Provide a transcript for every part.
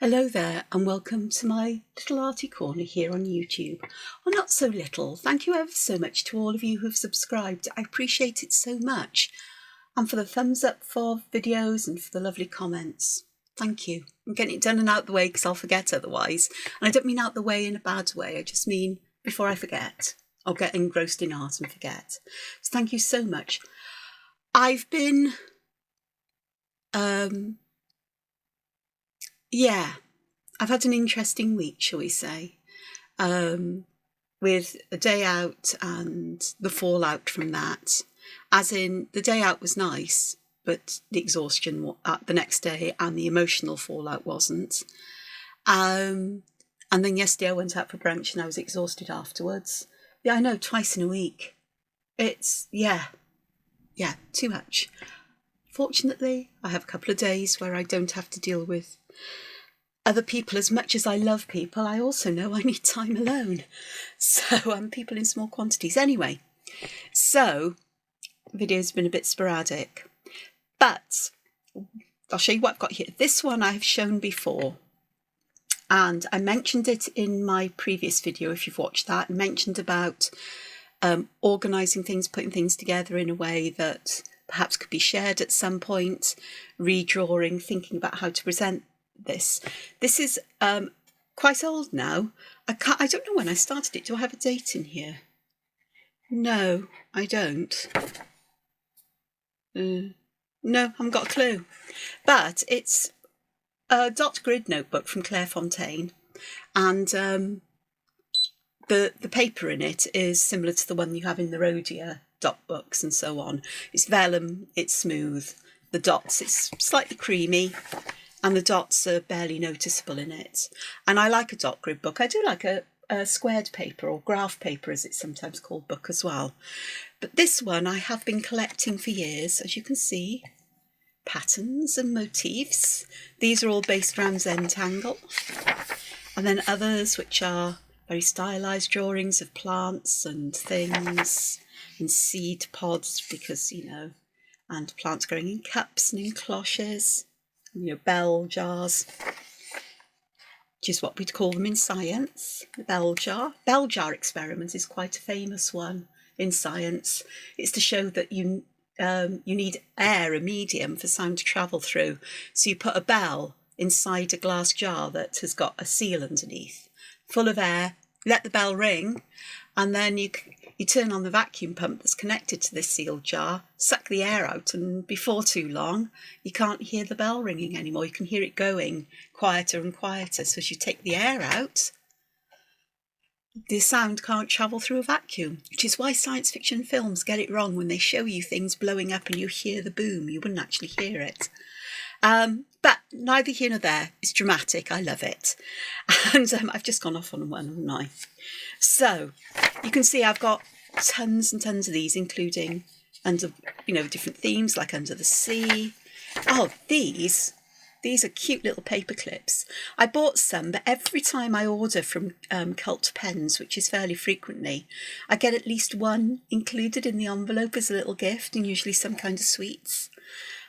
Hello there and welcome to my little arty corner here on YouTube. Well, not so little. Thank you ever so much to all of you who've subscribed. I appreciate it so much. And for the thumbs up for videos and for the lovely comments. Thank you. I'm getting it done and out the way because I'll forget otherwise. And I don't mean out the way in a bad way. I just mean before I forget or get engrossed in art and forget. So thank you so much. I've been... I've had an interesting week, shall we say, with a day out and the fallout from that. As in, the day out was nice, but the exhaustion the next day and the emotional fallout wasn't. And then yesterday I went out for brunch and I was exhausted afterwards. Yeah, I know, twice in a week. It's, too much. Fortunately, I have a couple of days where I don't have to deal with other people. As much as I love people, I also know I need time alone. So people in small quantities. Anyway, so the video's been a bit sporadic, but I'll show you what I've got here. This one I've shown before, and I mentioned it in my previous video, if you've watched that. I mentioned about organising things, putting things together in a way that perhaps could be shared at some point, redrawing, thinking about how to present this. This is quite old now. I don't know when I started it. Do I have a date in here? No, I don't. No, I haven't got a clue. But it's a dot grid notebook from Claire Fontaine, and the paper in it is similar to the one you have in the Rhodia dot books and so on. It's vellum, it's smooth. The dots, it's slightly creamy, and the dots are barely noticeable in it. And I like a dot grid book. I do like a squared paper, or graph paper as it's sometimes called, book as well. But this one I have been collecting for years, as you can see. Patterns and motifs. These are all based around Zentangle. And then others which are very stylised drawings of plants and things, and seed pods, because, you know, and plants growing in cups and in cloches, you know, bell jars, which is what we'd call them in science, the bell jar. Bell jar experiment is quite a famous one in science. It's to show that you need air, a medium, for sound to travel through. So you put a bell inside a glass jar that has got a seal underneath, full of air, let the bell ring, and then you turn on the vacuum pump that's connected to this sealed jar, suck the air out, and before too long, you can't hear the bell ringing anymore. You can hear it going quieter and quieter. So as you take the air out, the sound can't travel through a vacuum, which is why science fiction films get it wrong when they show you things blowing up and you hear the boom. You wouldn't actually hear it. But neither here nor there. It's dramatic. I love it. And I've just gone off on one, haven't I? So you can see I've got tons and tons of these, including under, you know, different themes like Under the Sea. Oh, these are cute little paper clips. I bought some, but every time I order from Cult Pens, which is fairly frequently, I get at least one included in the envelope as a little gift, and usually some kind of sweets.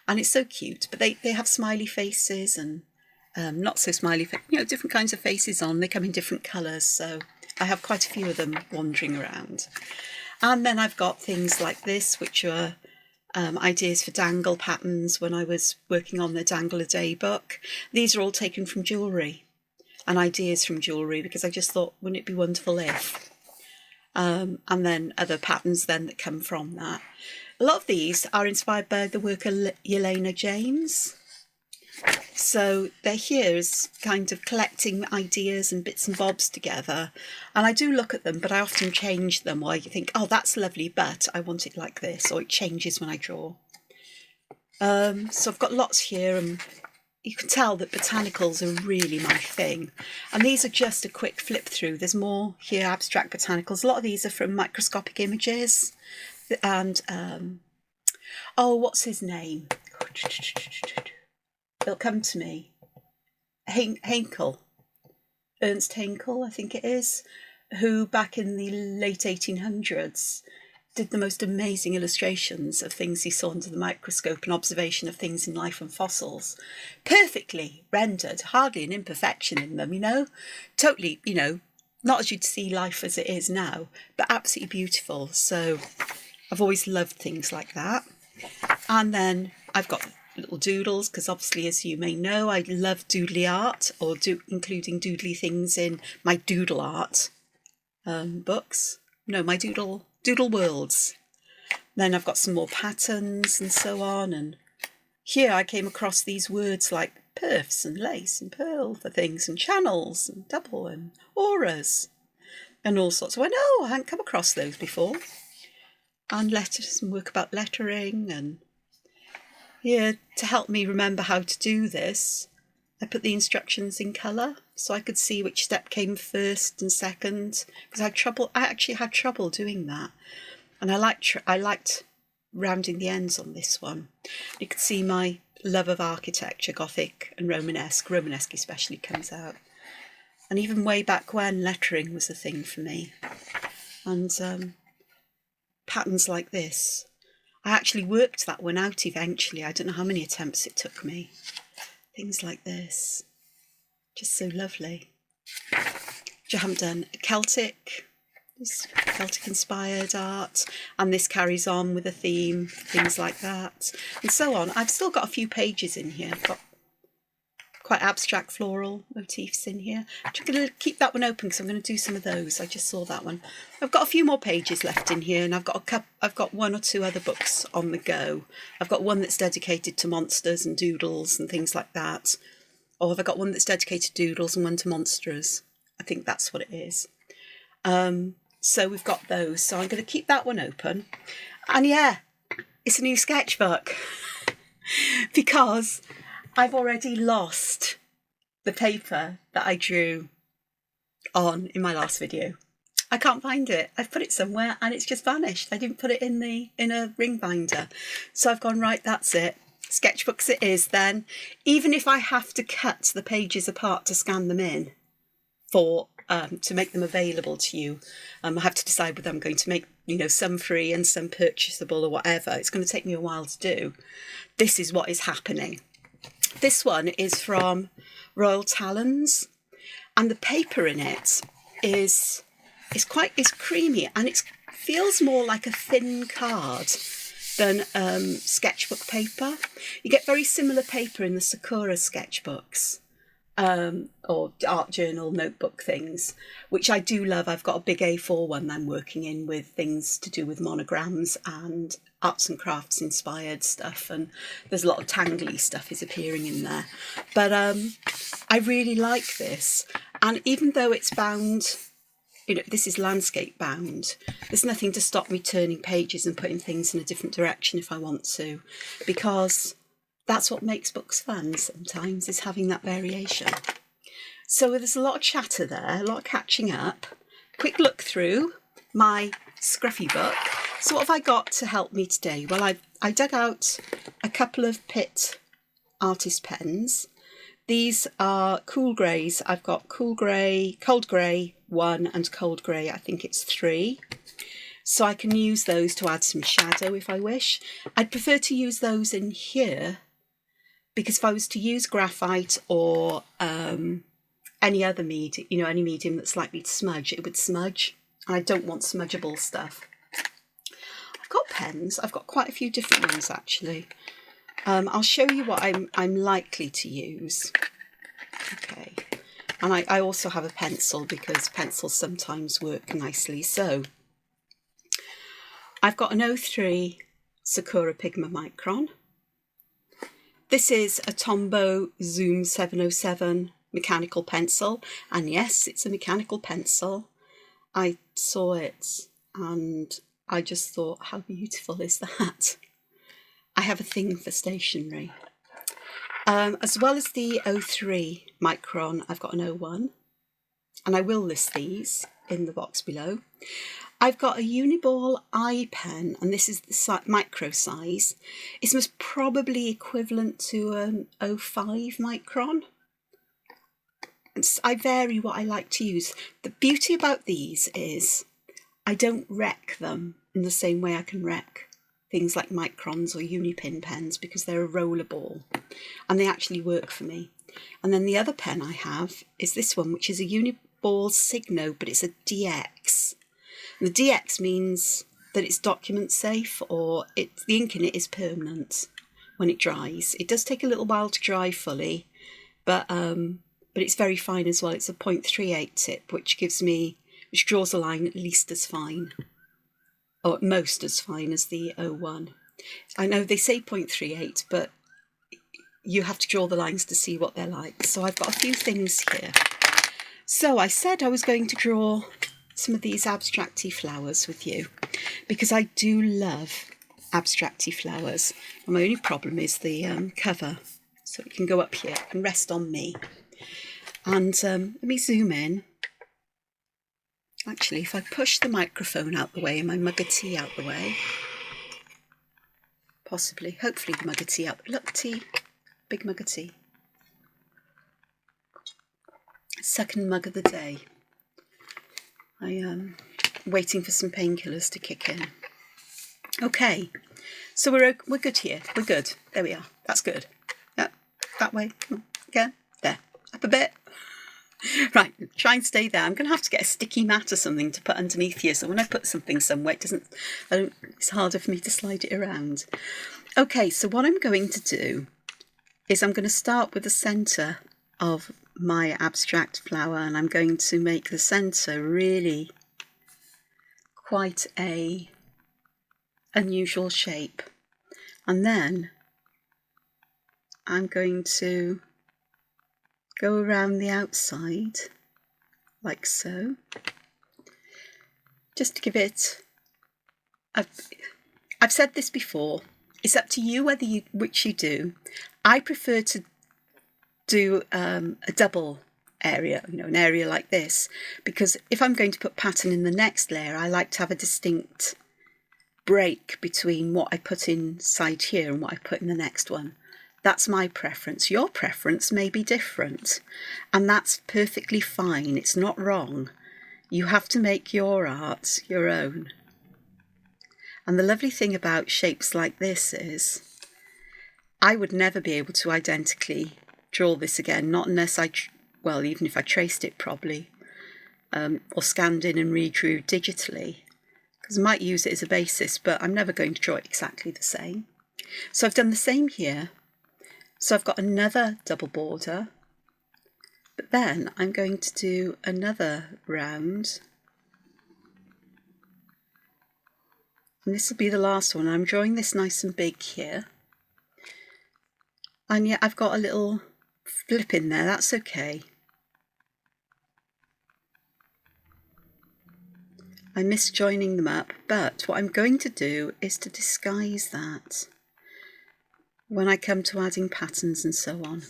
And it's so cute, but they have smiley faces and not so smiley, you know, different kinds of faces on. They come in different colours, so I have quite a few of them wandering around. And then I've got things like this, which are ideas for dangle patterns when I was working on the Dangle a Day book. These are all taken from jewellery and ideas from jewellery, because I just thought, wouldn't it be wonderful if? And then other patterns then that come from that. A lot of these are inspired by the work of Yelena James. So they're here as kind of collecting ideas and bits and bobs together. And I do look at them, but I often change them, or you think, oh, that's lovely, but I want it like this, or it changes when I draw. So I've got lots here, and you can tell that botanicals are really my thing. And these are just a quick flip through. There's more here, abstract botanicals. A lot of these are from microscopic images. And, oh, what's his name? It'll come to me. Henkel. Ernst Henkel, I think it is, who back in the late 1800s did the most amazing illustrations of things he saw under the microscope and observation of things in life and fossils. Perfectly rendered, hardly an imperfection in them, you know. Totally, you know, not as you'd see life as it is now, but absolutely beautiful. So I've always loved things like that. And then I've got little doodles, because obviously, as you may know, I love doodly art, or including doodly things in my doodle art books. No, my doodle worlds. Then I've got some more patterns and so on. And here I came across these words like perfs and lace and pearl for things, and channels and double and auras and all sorts. I went, oh, I hadn't come across those before. And letters and work about lettering. And here, to help me remember how to do this, I put the instructions in colour so I could see which step came first and second, because I actually had trouble doing that. And I liked rounding the ends on this one. You could see my love of architecture, Gothic and Romanesque. Romanesque especially comes out. And even way back when, lettering was a thing for me. And patterns like this. I actually worked that one out eventually. I don't know how many attempts it took me. Things like this. Just so lovely. Which I haven't done. Celtic. This Celtic inspired art. And this carries on with a theme. Things like that. And so on. I've still got a few pages in here. I've got quite abstract floral motifs in here. I'm going to keep that one open because I'm going to do some of those. I just saw that one. I've got a few more pages left in here, and I've got one or two other books on the go. I've got one that's dedicated to monsters and doodles and things like that. Or have I got one that's dedicated to doodles and one to monsters? I think that's what it is. So we've got those. So I'm going to keep that one open. And yeah, it's a new sketchbook because I've already lost the paper that I drew on in my last video. I can't find it. I've put it somewhere and it's just vanished. I didn't put it in a ring binder. So I've gone, right, that's it. Sketchbooks it is then. Even if I have to cut the pages apart to scan them in for to make them available to you, I have to decide whether I'm going to make, you know, some free and some purchasable or whatever. It's going to take me a while to do. This is what is happening. This one is from Royal Talens, and the paper in it is creamy, and it feels more like a thin card than sketchbook paper. You get very similar paper in the Sakura sketchbooks or art journal notebook things, which I do love. I've got a big A4 one I'm working in with things to do with monograms and arts and crafts inspired stuff, and there's a lot of tangly stuff is appearing in there. But I really like this, and even though it's bound, you know, this is landscape bound, there's nothing to stop me turning pages and putting things in a different direction if I want to, because that's what makes books fun sometimes, is having that variation. So there's a lot of chatter there, a lot of catching up. Quick look through my scruffy book. So what have I got to help me today? Well, I dug out a couple of Pitt artist pens. These are cool greys. I've got cold grey 1 and cold grey, I think it's 3. So I can use those to add some shadow if I wish. I'd prefer to use those in here, because if I was to use graphite or any other medium, you know, any medium that's likely to smudge, it would smudge. And I don't want smudgeable stuff. I've got pens. I've got quite a few different ones actually. I'll show you what I'm likely to use. Okay. And I also have a pencil, because pencils sometimes work nicely. So I've got an 03 Sakura Pigma Micron. This is a Tombow Zoom 707 mechanical pencil, and yes, it's a mechanical pencil. I saw it and I just thought, how beautiful is that? I have a thing for stationery. As well as the 03 micron, I've got an 01, and I will list these in the box below. I've got a Uniball eye pen, and this is the micro size. It's most probably equivalent to an 05 micron. I vary what I like to use. The beauty about these is I don't wreck them in the same way I can wreck things like microns or unipin pens, because they're a roller ball and they actually work for me. And then the other pen I have is this one, which is a Uniball Signo, but it's a DX. And the DX means that it's document safe, or the ink in it is permanent when it dries. It does take a little while to dry fully, but it's very fine as well. It's a 0.38 tip, which draws a line at least as fine, or at most as fine as the 01. I know they say 0.38, but you have to draw the lines to see what they're like. So I've got a few things here. So I said I was going to draw some of these abstracty flowers with you, because I do love abstracty flowers. And my only problem is the cover. So it can go up here, it can rest on me. And let me zoom in. Actually, if I push the microphone out the way and my mug of tea out the way, possibly, hopefully the mug of tea out. Look, tea, big mug of tea. Second mug of the day. I am waiting for some painkillers to kick in. Okay, so we're good here. We're good. There we are. That's good. Yep, that way. Come on. Again. There. Up a bit. Right, try and stay there. I'm going to have to get a sticky mat or something to put underneath here, so when I put something somewhere, it's harder for me to slide it around. Okay, so what I'm going to do is I'm going to start with the centre of my abstract flower, and I'm going to make the centre really quite a unusual shape. And then I'm going to go around the outside like so, just to give it, I've said this before, it's up to you which you do. I prefer to do a double area, an area like this, because if I'm going to put pattern in the next layer, I like to have a distinct break between what I put inside here and what I put in the next one. That's my preference. Your preference may be different, and that's perfectly fine. It's not wrong. You have to make your art your own. And the lovely thing about shapes like this is I would never be able to identically draw this again, not unless even if I traced it probably, or scanned in and redrew digitally, because I might use it as a basis, but I'm never going to draw it exactly the same. So I've done the same here. So I've got another double border, but then I'm going to do another round, and this will be the last one. I'm drawing this nice and big here, and yet I've got a little flip in there. That's okay. I miss joining them up, but what I'm going to do is to disguise that when I come to adding patterns and so on.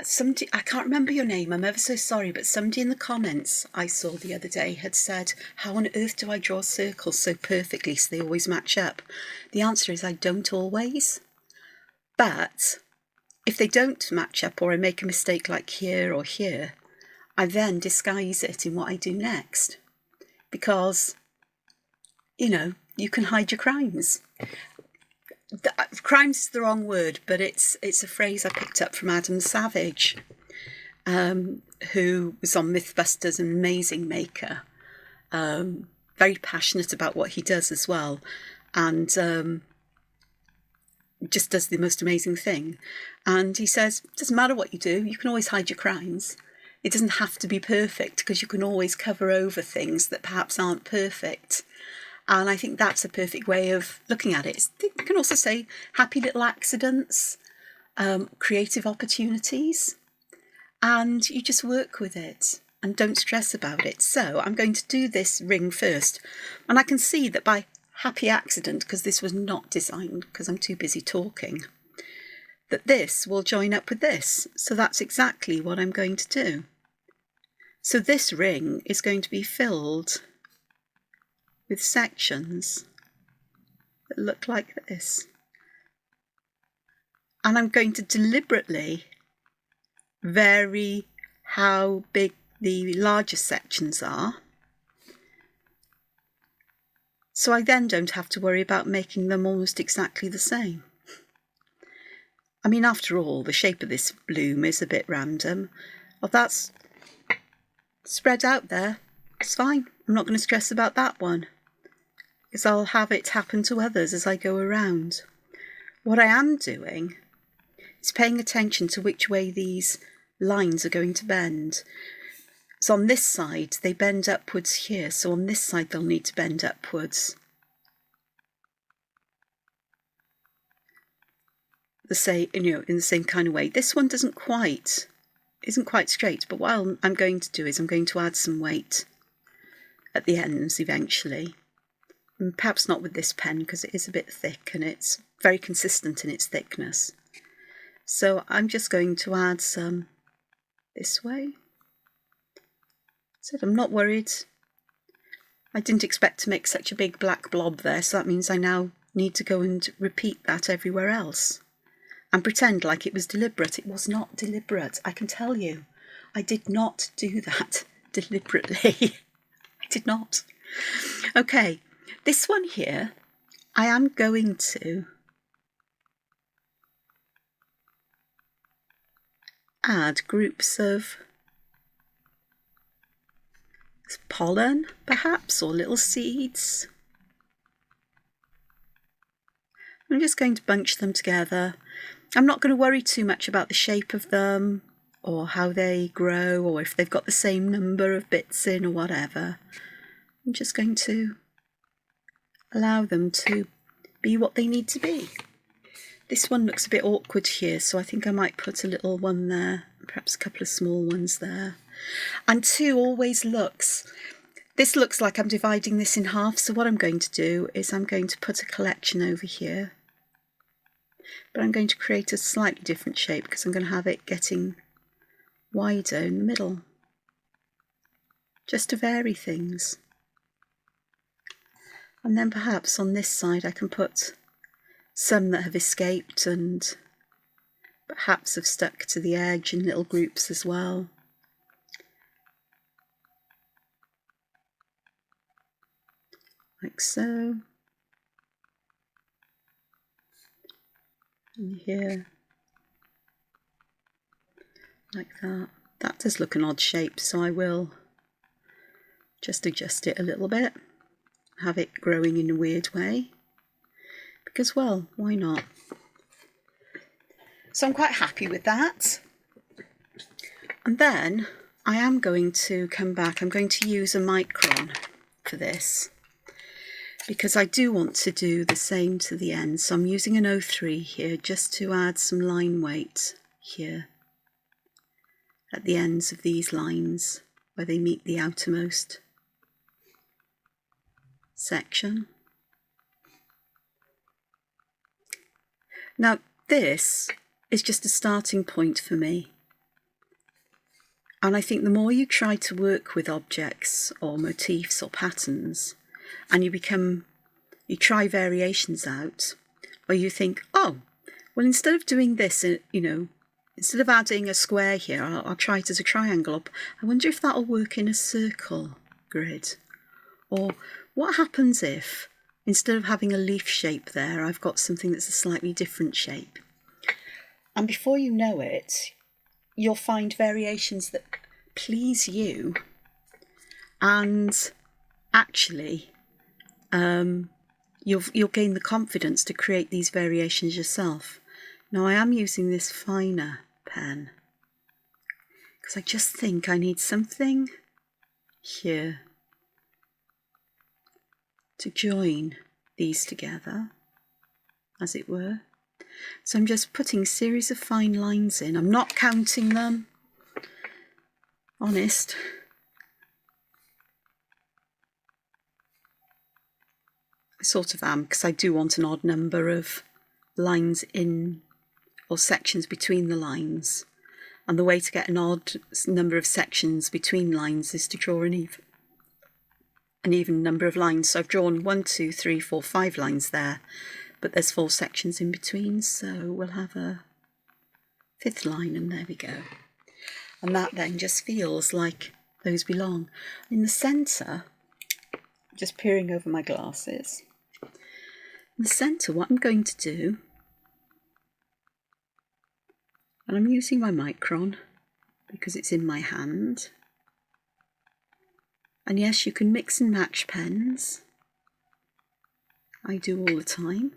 Somebody, I can't remember your name, I'm ever so sorry, but somebody in the comments I saw the other day had said, how on earth do I draw circles so perfectly so they always match up? The answer is I don't always. But if they don't match up, or I make a mistake like here or here, I then disguise it in what I do next. Because, you can hide your crimes. Crimes is the wrong word, but it's a phrase I picked up from Adam Savage, who was on Mythbusters, an amazing maker, very passionate about what he does as well, and just does the most amazing thing. And he says, it doesn't matter what you do, you can always hide your crimes. It doesn't have to be perfect, because you can always cover over things that perhaps aren't perfect. And I think that's a perfect way of looking at it. You can also say happy little accidents, creative opportunities, and you just work with it and don't stress about it. So I'm going to do this ring first. And I can see that by happy accident, because this was not designed because I'm too busy talking, that this will join up with this. So that's exactly what I'm going to do. So this ring is going to be filled with sections that look like this. And I'm going to deliberately vary how big the larger sections are, So I then don't have to worry about making them almost exactly the same. I mean, after all, the shape of this bloom is a bit random. Well, that's spread out there. It's fine. I'm not going to stress about that one, because I'll have it happen to others as I go around. What I am doing is paying attention to which way these lines are going to bend. So on this side, they bend upwards here. So on this side, they'll need to bend upwards. In the same kind of way. This one isn't quite straight, but what I'm going to do is I'm going to add some weight at the ends eventually. And perhaps not with this pen because it is a bit thick and it's very consistent in its thickness. So I'm just going to add some this way. So I'm not worried. I didn't expect to make such a big black blob there, so that means I now need to go and repeat that everywhere else. And pretend like it was deliberate. It was not deliberate, I can tell you. I did not do that deliberately. I did not. Okay, this one here, I am going to add groups of pollen, perhaps, or little seeds. I'm just going to bunch them together. I'm not going to worry too much about the shape of them or how they grow or if they've got the same number of bits in or whatever. I'm just going to allow them to be what they need to be. This one looks a bit awkward here, so I think I might put a little one there, perhaps a couple of small ones there. And 2 always looks, this looks like I'm dividing this in half, so what I'm going to do is I'm going to put a collection over here. But I'm going to create a slightly different shape because I'm going to have it getting wider in the middle, just to vary things. And then perhaps on this side I can put some that have escaped and perhaps have stuck to the edge in little groups as well. Like so. And here. Like that. That does look an odd shape, so I will just adjust it a little bit. Have it growing in a weird way. Because, well, why not? So I'm quite happy with that. And then I am going to come back. I'm going to use a micron for this, because I do want to do the same to the end. So I'm using an 03 here just to add some line weight here at the ends of these lines where they meet the outermost section. Now this is just a starting point for me, and I think the more you try to work with objects or motifs or patterns and you try variations out, or you think, oh, well, instead of doing this, instead of adding a square here, I'll try it as a triangle. I wonder if that'll work in a circle grid. Or what happens if, instead of having a leaf shape there, I've got something that's a slightly different shape. And before you know it, you'll find variations that please you, and actually you'll gain the confidence to create these variations yourself. Now I am using this finer pen because I just think I need something here to join these together, as it were. So I'm just putting a series of fine lines in. I'm not counting them, honest. I sort of am, because I do want an odd number of lines in, or sections between the lines. And the way to get an odd number of sections between lines is to draw an even number of lines. So I've drawn 1, 2, 3, 4, 5 lines there, but there's 4 sections in between, so we'll have a 5th line, and there we go. And that then just feels like those belong. In the centre, just peering over my glasses. In the centre, what I'm going to do, and I'm using my micron because it's in my hand. And yes, you can mix and match pens. I do all the time.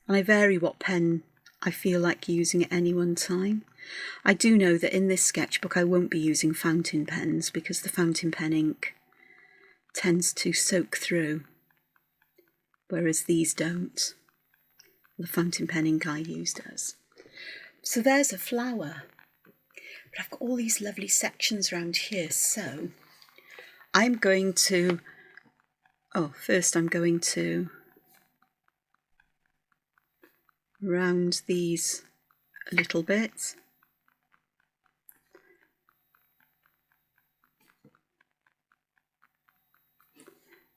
And I vary what pen I feel like using at any one time. I do know that in this sketchbook I won't be using fountain pens because the fountain pen ink tends to soak through, whereas these don't. The fountain pen ink I use does. So there's a flower. But I've got all these lovely sections around here, so I'm going to, first I'm going to round these a little bit.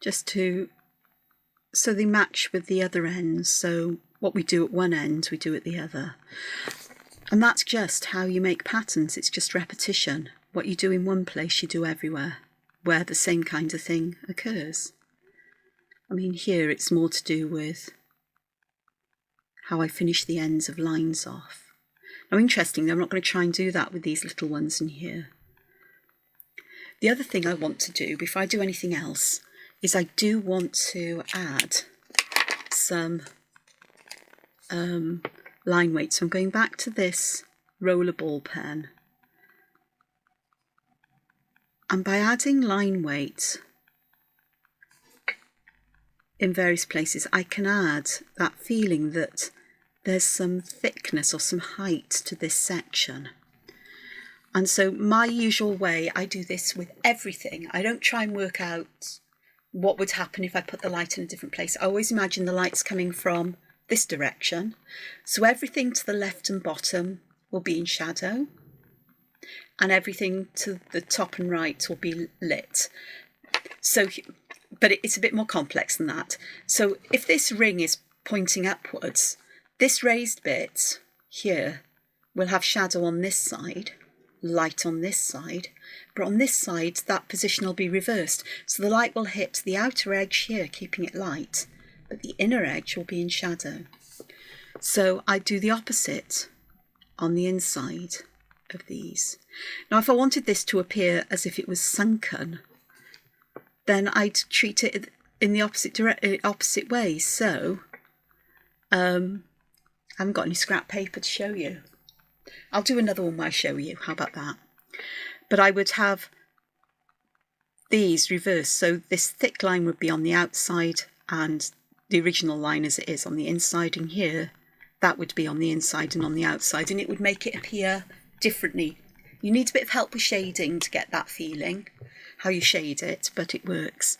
Just so they match with the other ends. So what we do at one end, we do at the other. And that's just how you make patterns. It's just repetition. What you do in one place, you do everywhere, where the same kind of thing occurs. I mean, here it's more to do with how I finish the ends of lines off. Now, interestingly, I'm not going to try and do that with these little ones in here. The other thing I want to do, before I do anything else, is I do want to add some line weight. So I'm going back to this roller ball pen. And by adding line weight in various places, I can add that feeling that there's some thickness or some height to this section. And so my usual way, I do this with everything. I don't try and work out what would happen if I put the light in a different place. I always imagine the light's coming from this direction. So everything to the left and bottom will be in shadow. And everything to the top and right will be lit. So, but it's a bit more complex than that. So if this ring is pointing upwards, this raised bit here will have shadow on this side, light on this side, but on this side that position will be reversed. So the light will hit the outer edge here, keeping it light, but the inner edge will be in shadow. So I do the opposite on the inside of these. Now if I wanted this to appear as if it was sunken, then I'd treat it in the opposite way. So I haven't got any scrap paper to show you. I'll do another one where I show you. How about that? But I would have these reversed. So this thick line would be on the outside and the original line as it is on the inside. And here, that would be on the inside and on the outside. And it would make it appear differently. You need a bit of help with shading to get that feeling, how you shade it, but it works.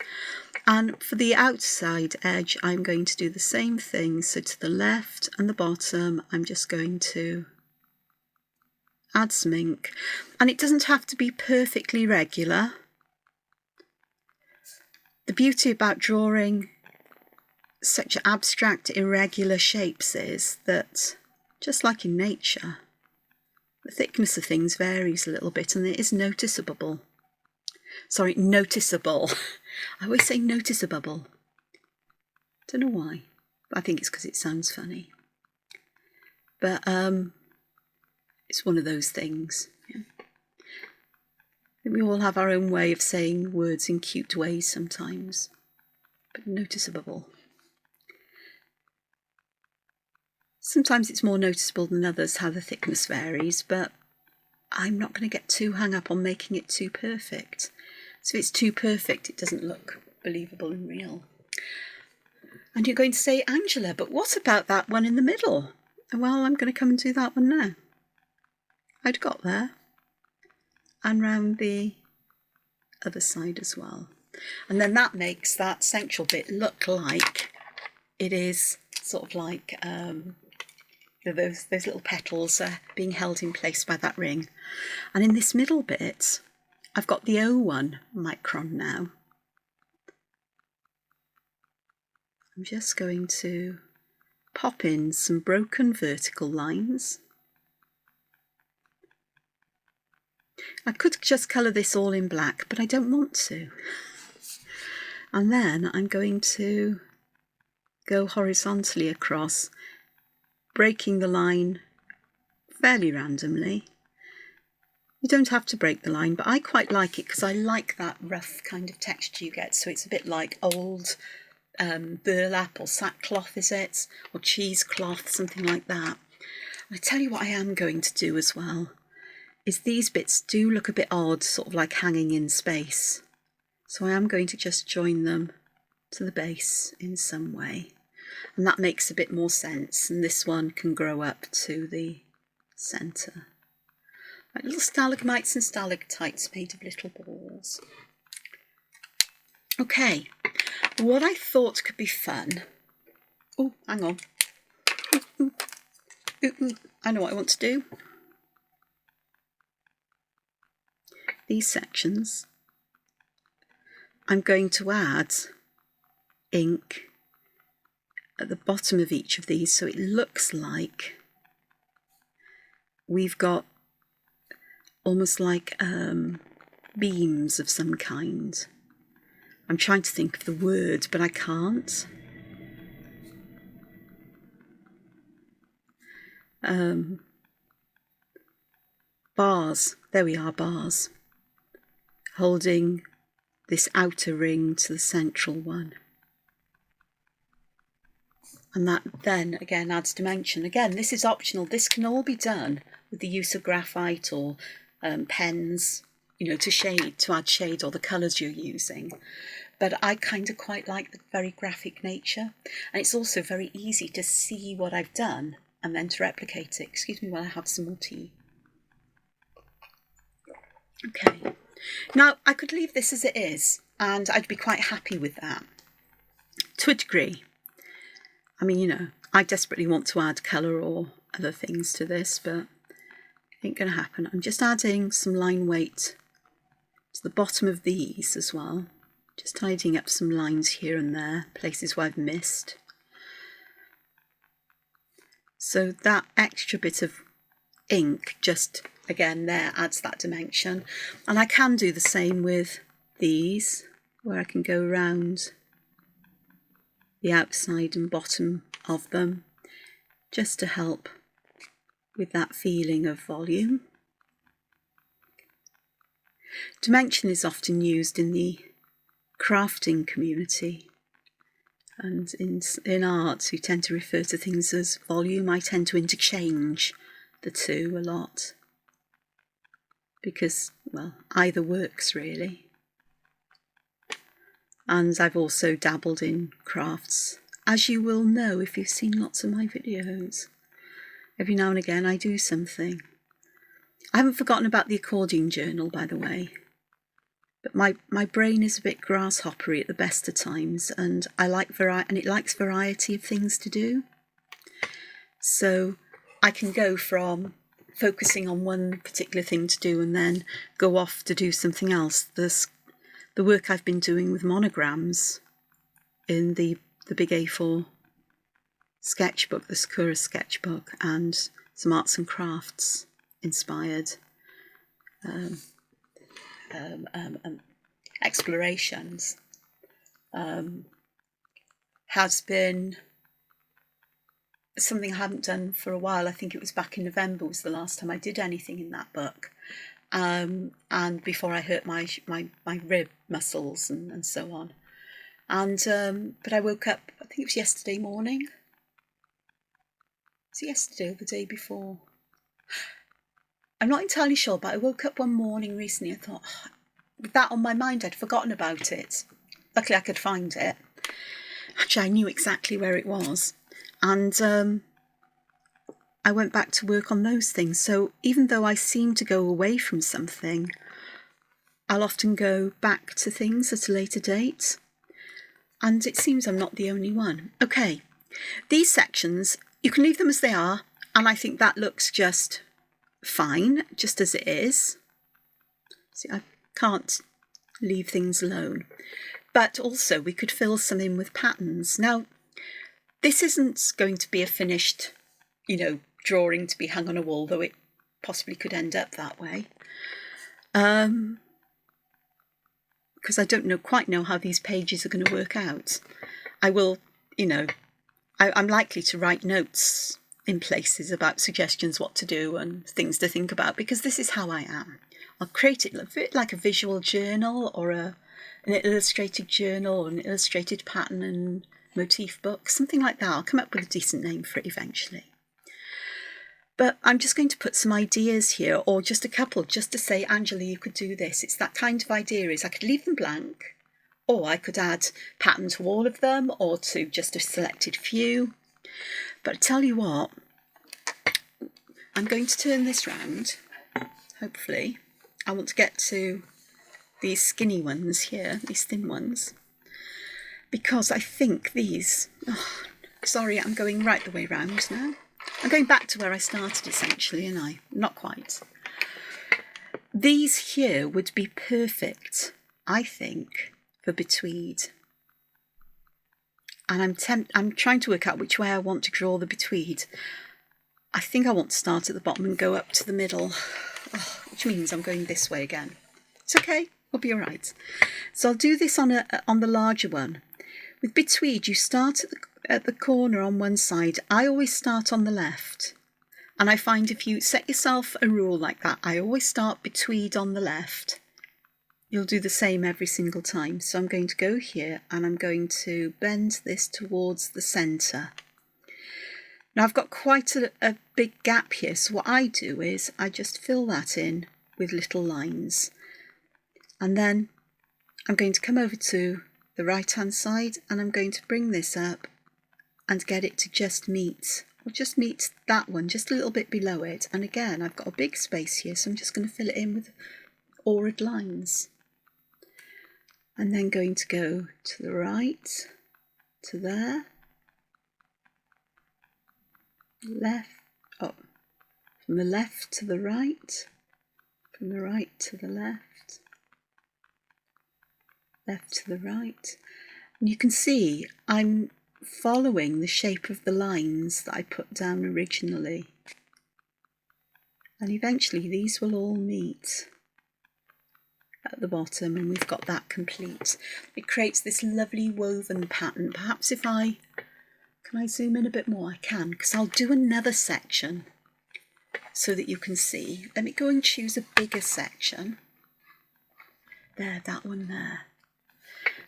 And for the outside edge, I'm going to do the same thing. So to the left and the bottom, I'm just going to add some ink. And it doesn't have to be perfectly regular. The beauty about drawing such abstract, irregular shapes is that, just like in nature, the thickness of things varies a little bit and it is noticeable. Sorry, noticeable. I always say noticeable. Don't know why, but I think it's because it sounds funny. But it's one of those things. Yeah. I think we all have our own way of saying words in cute ways sometimes, but noticeable. Sometimes it's more noticeable than others how the thickness varies, but I'm not going to get too hung up on making it too perfect. So if it's too perfect, it doesn't look believable and real. And you're going to say, Angela, but what about that one in the middle? Well, I'm going to come and do that one now. I'd got there. And round the other side as well. And then that makes that central bit look like it is sort of like those little petals are being held in place by that ring. And in this middle bit, I've got the O1 micron now. I'm just going to pop in some broken vertical lines. I could just colour this all in black, but I don't want to. And then I'm going to go horizontally across, breaking the line fairly randomly. You don't have to break the line, but I quite like it because I like that rough kind of texture you get. So it's a bit like old burlap or sackcloth, is it? Or cheesecloth, something like that. I tell you what I am going to do as well, is these bits do look a bit odd, sort of like hanging in space. So I am going to just join them to the base in some way. And that makes a bit more sense. And this one can grow up to the centre. Like little stalagmites and stalactites made of little balls. Okay, what I thought could be fun. Oh, hang on. I know what I want to do. These sections, I'm going to add ink at the bottom of each of these so it looks like we've got almost like beams of some kind. I'm trying to think of the word, but I can't. Bars, there we are, bars, holding this outer ring to the central one. And that then again adds dimension. Again, this is optional. This can all be done with the use of graphite or pens, you know, to add shade, or the colours you're using. But I kind of quite like the very graphic nature. And it's also very easy to see what I've done and then to replicate it. Excuse me while I have some more tea. Okay, now I could leave this as it is and I'd be quite happy with that to a degree. I mean, you know, I desperately want to add colour or other things to this, but it ain't going to happen. I'm just adding some line weight to the bottom of these as well. Just tidying up some lines here and there, places where I've missed. So that extra bit of ink just, again, there adds that dimension. And I can do the same with these, where I can go around the outside and bottom of them, just to help with that feeling of volume. Dimension is often used in the crafting community, and in art we tend to refer to things as volume. I tend to interchange the two a lot because, well, either works really. And I've also dabbled in crafts, as you will know if you've seen lots of my videos. Every now and again I do something. I haven't forgotten about the accordion journal, by the way. But my brain is a bit grasshoppery at the best of times, and I like and it likes variety of things to do. So I can go from focusing on one particular thing to do and then go off to do something else. The work I've been doing with monograms in the big A4 sketchbook, the Sakura sketchbook, and some arts and crafts inspired explorations has been something I haven't done for a while. I think it was back in November was the last time I did anything in that book, and before I hurt my rib muscles and so on. And but I woke up, I think it was yesterday morning. Was it yesterday or the day before? I'm not entirely sure, but I woke up one morning recently and thought, oh, with that on my mind, I'd forgotten about it. Luckily I could find it. Actually, I knew exactly where it was. And I went back to work on those things. So even though I seem to go away from something, I'll often go back to things at a later date. And it seems I'm not the only one. Okay, these sections, you can leave them as they are. And I think that looks just fine, just as it is. See, I can't leave things alone. But also we could fill some in with patterns. Now, this isn't going to be a finished, you know, drawing to be hung on a wall, though it possibly could end up that way. Because because I don't quite know how these pages are going to work out. I will, I'm likely to write notes in places about suggestions what to do and things to think about, because this is how I am. I'll create it a bit like a visual journal or an illustrated journal or an illustrated pattern and motif book, something like that. I'll come up with a decent name for it eventually. But I'm just going to put some ideas here, or just a couple, just to say, Angela, you could do this. It's that kind of idea. I could leave them blank, or I could add pattern to all of them, or to just a selected few. But I tell you what, I'm going to turn this round, hopefully. I want to get to these skinny ones here, these thin ones, because I think these, sorry, I'm going right the way round now. I'm going back to where I started, essentially, and not quite. These here would be perfect, I think, for betweed. And I'm trying to work out which way I want to draw the betweed. I think I want to start at the bottom and go up to the middle, which means I'm going this way again. It's okay, we'll be all right. So I'll do this on the larger one. With betweed, you start at the corner on one side. I always start on the left. And I find if you set yourself a rule like that, I always start betweed on the left. You'll do the same every single time. So I'm going to go here and I'm going to bend this towards the centre. Now I've got quite a big gap here. So what I do is I just fill that in with little lines. And then I'm going to come over to the right hand side and I'm going to bring this up and get it to just meet that one, just a little bit below it. And again, I've got a big space here, so I'm just going to fill it in with aurad lines. And then going to go to the right, to there, left, from the left to the right, from the right to the left, left to the right. And you can see I'm following the shape of the lines that I put down originally. And eventually these will all meet at the bottom and we've got that complete. It creates this lovely woven pattern. Perhaps can I zoom in a bit more? I can, because I'll do another section so that you can see. Let me go and choose a bigger section. There, that one there.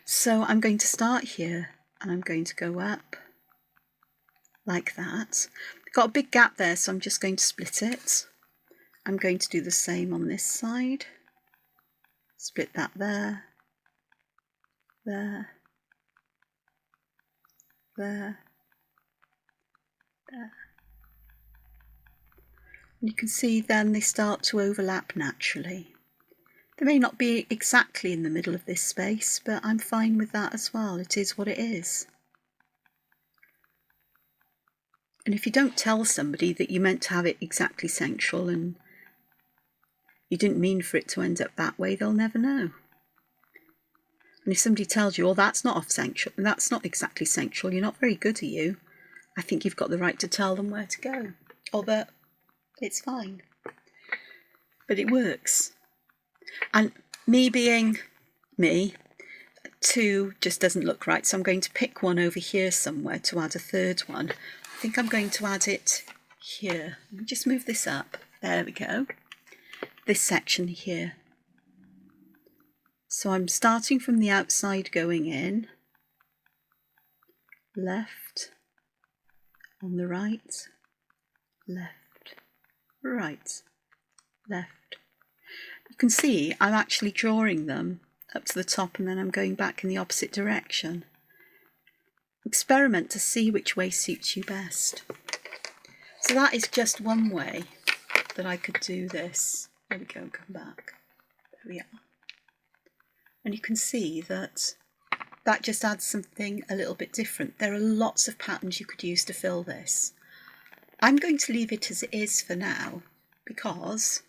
So I'm going to start here and I'm going to go up like that. I've got a big gap there, so I'm just going to split it. I'm going to do the same on this side. Split that there, there, there, there. And you can see then they start to overlap naturally. They may not be exactly in the middle of this space, but I'm fine with that as well. It is what it is. And if you don't tell somebody that you meant to have it exactly central and you didn't mean for it to end up that way, they'll never know. And if somebody tells you, oh, that's not off central, that's not exactly central, you're not very good, are you? I think you've got the right to tell them where to go. Or that it's fine. But it works. And me being me, 2 just doesn't look right, so I'm going to pick one over here somewhere to add a third one. I think I'm going to add it here. Let me just move this up. There we go. This section here. So I'm starting from the outside going in, left, on the right, left, right, left. You can see I'm actually drawing them up to the top and then I'm going back in the opposite direction. Experiment to see which way suits you best. So that is just one way that I could do this. There we go, and come back. There we are. And you can see that just adds something a little bit different. There are lots of patterns you could use to fill this. I'm going to leave it as it is for now because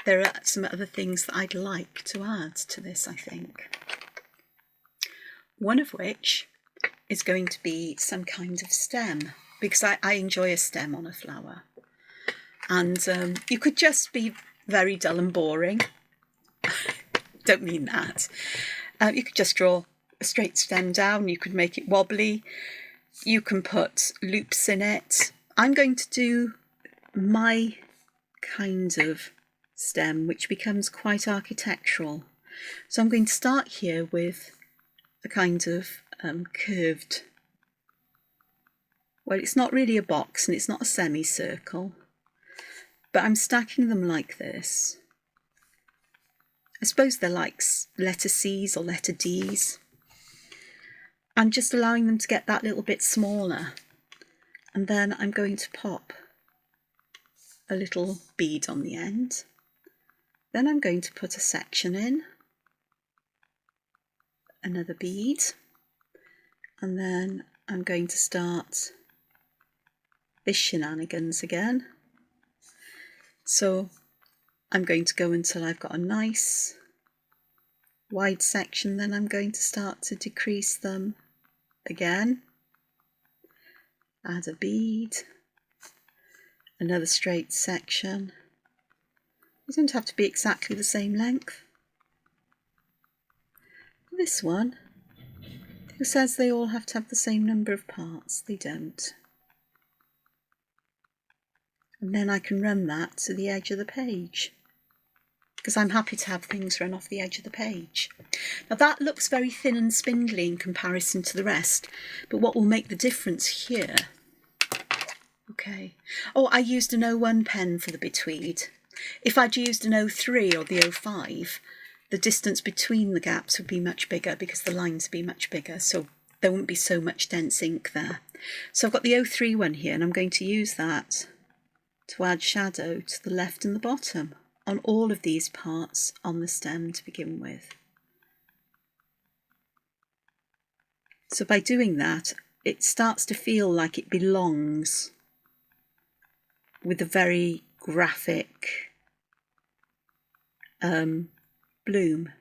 there are some other things that I'd like to add to this, I think. One of which is going to be some kind of stem, because I enjoy a stem on a flower. And you could just be very dull and boring. don't mean that. You could just draw a straight stem down. You could make it wobbly. You can put loops in it. I'm going to do my kind of stem, which becomes quite architectural. So I'm going to start here with a kind of curved, well, it's not really a box and it's not a semicircle, but I'm stacking them like this. I suppose they're like letter C's or letter D's. I'm just allowing them to get that little bit smaller, and then I'm going to pop a little bead on the end. Then I'm going to put a section in, another bead, and then I'm going to start this shenanigans again. So I'm going to go until I've got a nice wide section, then I'm going to start to decrease them again. Add a bead, another straight section. They don't have to be exactly the same length. This one, who says they all have to have the same number of parts? They don't. And then I can run that to the edge of the page, because I'm happy to have things run off the edge of the page. Now that looks very thin and spindly in comparison to the rest, but what will make the difference here? Okay. Oh, I used an 01 pen for the betweed. If I'd used an 03 or the 05, the distance between the gaps would be much bigger because the lines would be much bigger, so there wouldn't be so much dense ink there. So I've got the 03 one here, and I'm going to use that to add shadow to the left and the bottom on all of these parts on the stem to begin with. So by doing that, it starts to feel like it belongs with a very graphic bloom,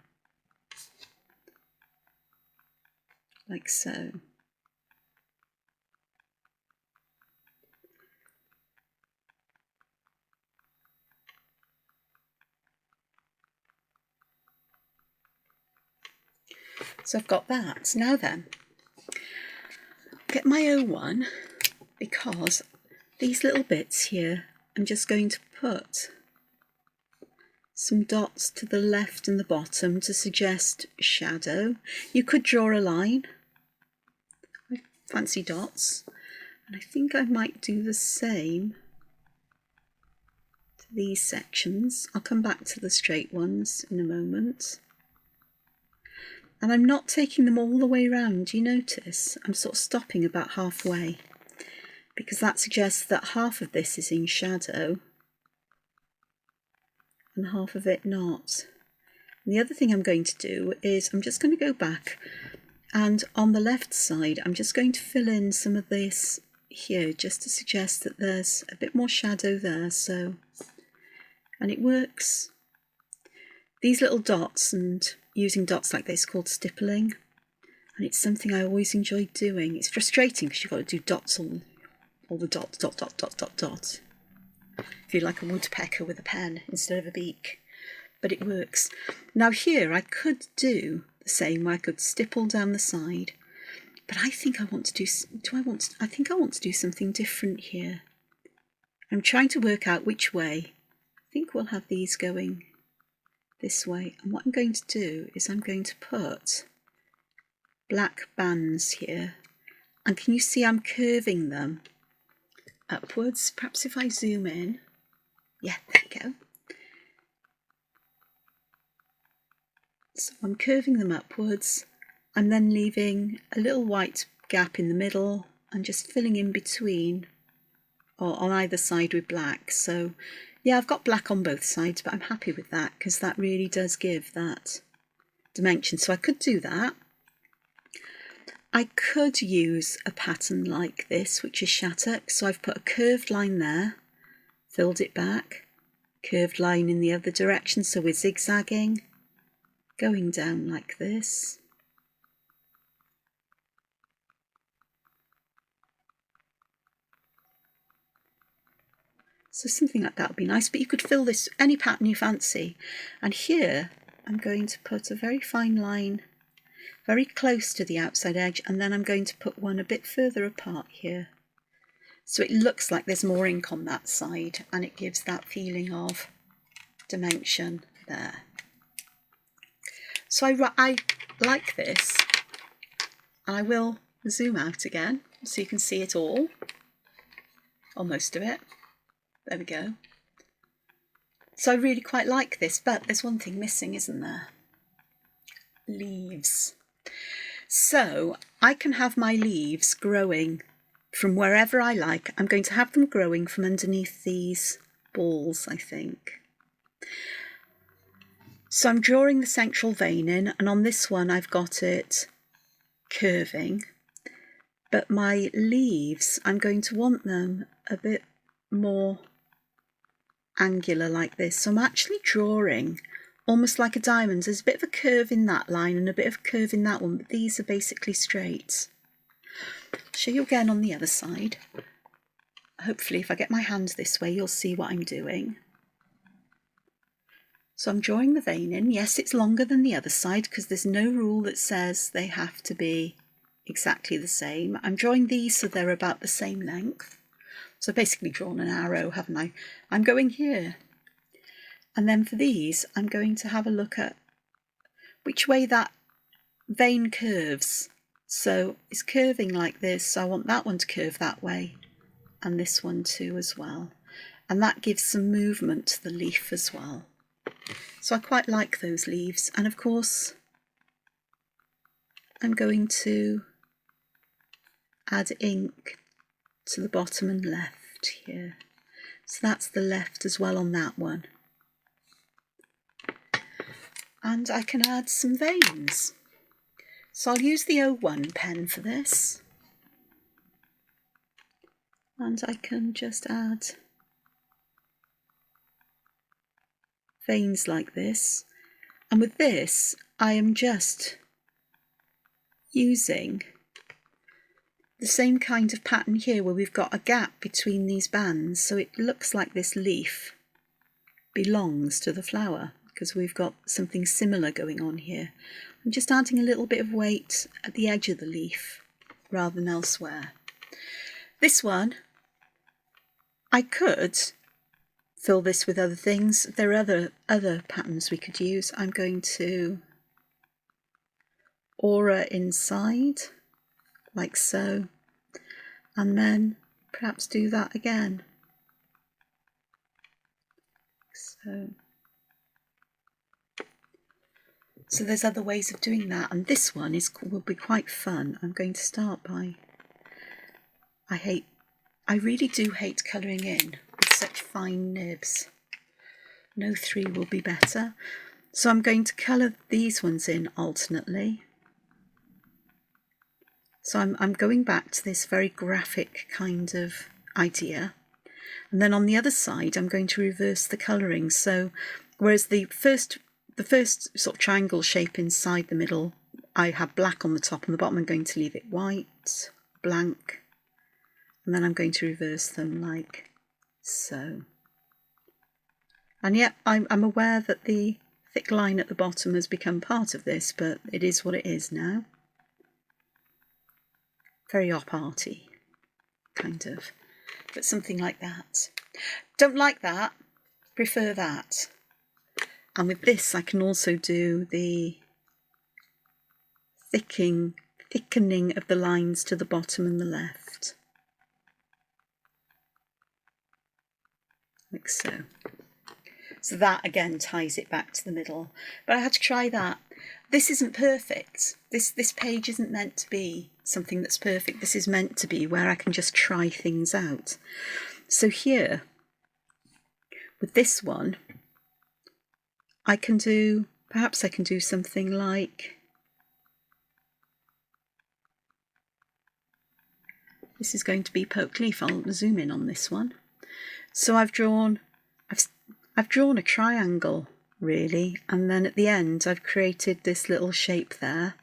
like so. So I've got that. Now then, get my 01, because these little bits here, I'm just going to put some dots to the left and the bottom to suggest shadow. You could draw a line. I fancy dots. And I think I might do the same to these sections. I'll come back to the straight ones in a moment. And I'm not taking them all the way around, you notice? I'm sort of stopping about halfway, because that suggests that half of this is in shadow and half of it not. And the other thing I'm going to do is I'm just going to go back, and on the left side I'm just going to fill in some of this here just to suggest that there's a bit more shadow there. So, and it works. These little dots, and using dots like this, is called stippling, and it's something I always enjoyed doing. It's frustrating because you've got to do dots all the dots, dot, dot, dot, dot, dot. If you're like a woodpecker with a pen instead of a beak, but it works. Now here I could do the same. I could stipple down the side, but I think I want to do. I think I want to do something different here. I'm trying to work out which way. I think we'll have these going this way, and what I'm going to do is I'm going to put black bands here, and can you see I'm curving them upwards? Perhaps if I zoom in, yeah, there you go. So I'm curving them upwards and then leaving a little white gap in the middle and just filling in between or on either side with black. So yeah, I've got black on both sides, but I'm happy with that because that really does give that dimension. So I could do that. I could use a pattern like this, which is Shattuck. So I've put a curved line there, filled it back, curved line in the other direction. So we're zigzagging, going down like this. So something like that would be nice, but you could fill this any pattern you fancy. And here I'm going to put a very fine line very close to the outside edge, and then I'm going to put one a bit further apart here. So it looks like there's more ink on that side, and it gives that feeling of dimension there. So I like this, and I will zoom out again so you can see it all, or most of it. There we go. So I really quite like this, but there's one thing missing, isn't there? Leaves. So I can have my leaves growing from wherever I like. I'm going to have them growing from underneath these balls, I think. So I'm drawing the central vein in, and on this one I've got it curving, but my leaves, I'm going to want them a bit more angular like this. So I'm actually drawing almost like a diamond. There's a bit of a curve in that line and a bit of a curve in that one, but these are basically straight. I'll show you again on the other side. Hopefully if I get my hand this way you'll see what I'm doing. So I'm drawing the vein in. Yes, it's longer than the other side because there's no rule that says they have to be exactly the same. I'm drawing these so they're about the same length. So I've basically drawn an arrow, haven't I? I'm going here. And then for these, I'm going to have a look at which way that vein curves. So it's curving like this, so I want that one to curve that way, and this one too as well. And that gives some movement to the leaf as well. So I quite like those leaves. And of course, I'm going to add ink to the bottom and left here. So that's the left as well on that one. And I can add some veins. So I'll use the O1 pen for this. And I can just add veins like this. And with this, I am just using the same kind of pattern here where we've got a gap between these bands. So it looks like this leaf belongs to the flower because we've got something similar going on here. I'm just adding a little bit of weight at the edge of the leaf rather than elsewhere. This one, I could fill this with other things. There are other patterns we could use. I'm going to aura inside, like so, and then perhaps do that again. So there's other ways of doing that, and this one will be quite fun. I'm going to start by, I really do hate colouring in with such fine nibs. No 3 will be better. So I'm going to colour these ones in alternately. So I'm going back to this very graphic kind of idea. And then on the other side, I'm going to reverse the colouring. So whereas the first sort of triangle shape inside the middle, I have black on the top and the bottom, I'm going to leave it white, blank, and then I'm going to reverse them like so. And yet I'm aware that the thick line at the bottom has become part of this, but it is what it is now. Very op-arty, kind of, but something like that. Don't like that, prefer that. And with this I can also do the thickening of the lines to the bottom and the left. Like so. So that again ties it back to the middle. But I had to try that. This isn't perfect. This page isn't meant to be something that's perfect. This is meant to be where I can just try things out. So here, with this one, perhaps I can do something like, this is going to be poke leaf. I'll zoom in on this one. So I've drawn a triangle really, and then at the end I've created this little shape there.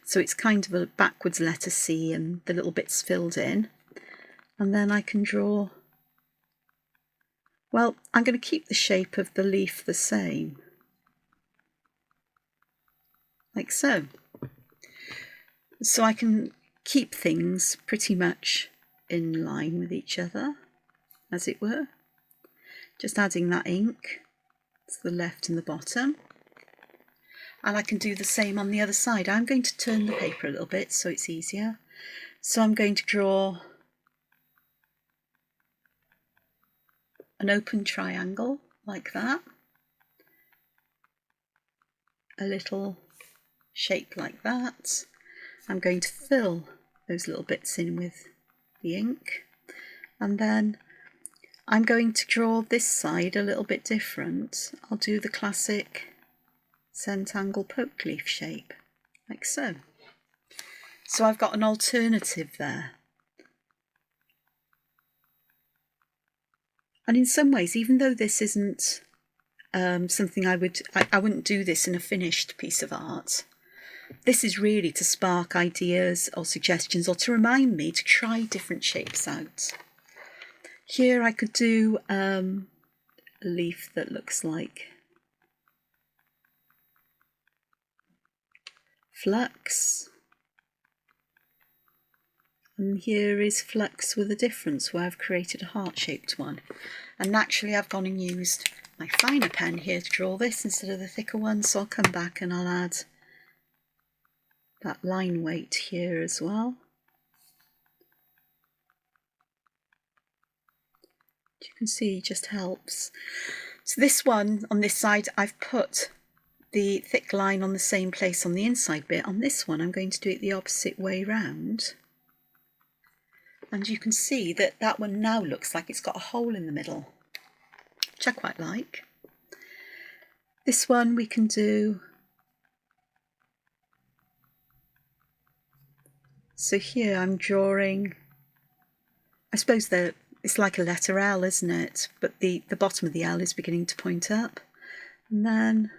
So it's kind of a backwards letter C and the little bits filled in. And then I can draw, well, I'm going to keep the shape of the leaf the same. like so. So I can keep things pretty much in line with each other, as it were. Just adding that ink to the left and the bottom. And I can do the same on the other side. I'm going to turn the paper a little bit so it's easier. So I'm going to draw an open triangle like that. A little shape like that. I'm going to fill those little bits in with the ink. And then I'm going to draw this side a little bit different. I'll do the classic centangle poke leaf shape, like so. So I've got an alternative there. And in some ways, even though this isn't something I wouldn't do this in a finished piece of art, this is really to spark ideas or suggestions, or to remind me to try different shapes out. Here I could do a leaf that looks like flux. And here is flux with a difference, where I've created a heart-shaped one. And naturally I've gone and used my finer pen here to draw this instead of the thicker one, so I'll come back and I'll add that line weight here as well. You can see it just helps. So this one on this side, I've put the thick line on the same place on the inside bit. On this one I'm going to do it the opposite way round. And you can see that that one now looks like it's got a hole in the middle, which I quite like. This one we can do. So here I'm drawing, I suppose it's like a letter L, isn't it? But the bottom of the L is beginning to point up. And then